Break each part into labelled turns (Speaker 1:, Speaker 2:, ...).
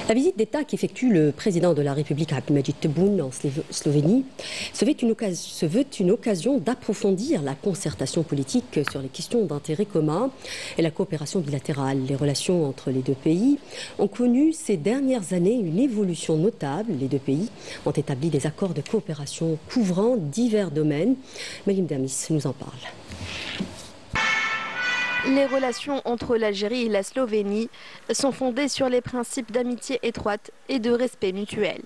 Speaker 1: La visite d'État qu'effectue le président de la République Abdelmadjid Tebboune en Slovénie se veut une occasion d'approfondir la concertation politique sur les questions d'intérêt commun et la coopération bilatérale. Les relations entre les deux pays ont connu ces dernières années une évolution notable. Les deux pays ont établi des accords de coopération couvrant divers domaines. Malim Damis nous en parle.
Speaker 2: Les relations entre l'Algérie et la Slovénie sont fondées sur les principes d'amitié étroite et de respect mutuel.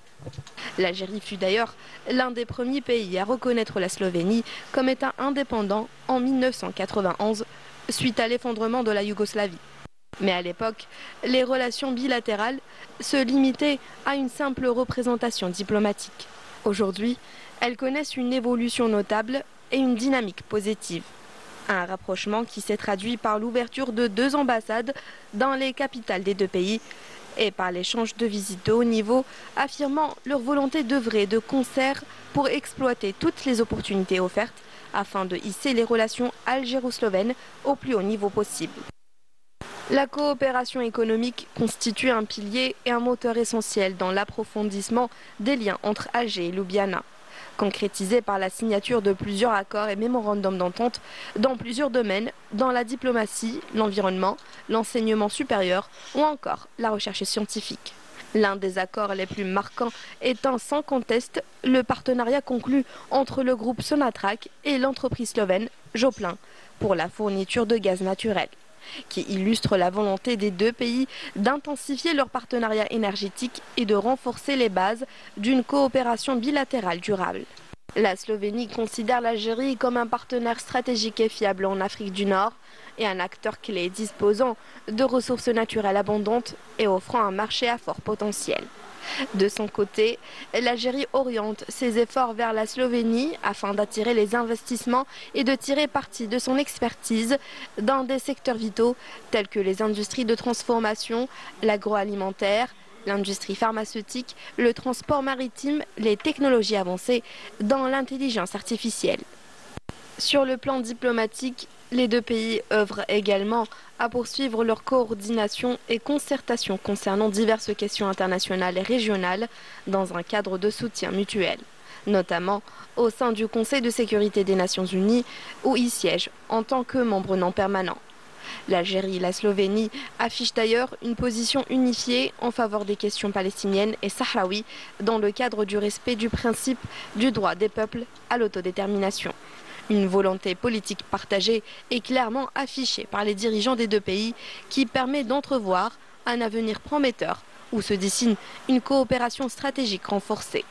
Speaker 2: L'Algérie fut d'ailleurs l'un des premiers pays à reconnaître la Slovénie comme État indépendant en 1991, suite à l'effondrement de la Yougoslavie. Mais à l'époque, les relations bilatérales se limitaient à une simple représentation diplomatique. Aujourd'hui, elles connaissent une évolution notable et une dynamique positive. Un rapprochement qui s'est traduit par l'ouverture de 2 ambassades dans les capitales des deux pays et par l'échange de visites de haut niveau, affirmant leur volonté d'œuvrer de concert pour exploiter toutes les opportunités offertes afin de hisser les relations algéro-slovènes au plus haut niveau possible. La coopération économique constitue un pilier et un moteur essentiel dans l'approfondissement des liens entre Alger et Ljubljana, concrétisé par la signature de plusieurs accords et mémorandums d'entente dans plusieurs domaines, dans la diplomatie, l'environnement, l'enseignement supérieur ou encore la recherche scientifique. L'un des accords les plus marquants étant sans conteste le partenariat conclu entre le groupe Sonatrach et l'entreprise slovène Joplin pour la fourniture de gaz naturel, qui illustre la volonté des deux pays d'intensifier leur partenariat énergétique et de renforcer les bases d'une coopération bilatérale durable. La Slovénie considère l'Algérie comme un partenaire stratégique et fiable en Afrique du Nord et un acteur clé disposant de ressources naturelles abondantes et offrant un marché à fort potentiel. De son côté, l'Algérie oriente ses efforts vers la Slovénie afin d'attirer les investissements et de tirer parti de son expertise dans des secteurs vitaux tels que les industries de transformation, l'agroalimentaire, l'industrie pharmaceutique, le transport maritime, les technologies avancées dans l'intelligence artificielle. Sur le plan diplomatique, les deux pays œuvrent également à poursuivre leur coordination et concertation concernant diverses questions internationales et régionales dans un cadre de soutien mutuel, notamment au sein du Conseil de sécurité des Nations Unies où ils siègent en tant que membres non permanents. L'Algérie et la Slovénie affichent d'ailleurs une position unifiée en faveur des questions palestiniennes et sahraouies dans le cadre du respect du principe du droit des peuples à l'autodétermination. Une volonté politique partagée et clairement affichée par les dirigeants des deux pays qui permet d'entrevoir un avenir prometteur où se dessine une coopération stratégique renforcée.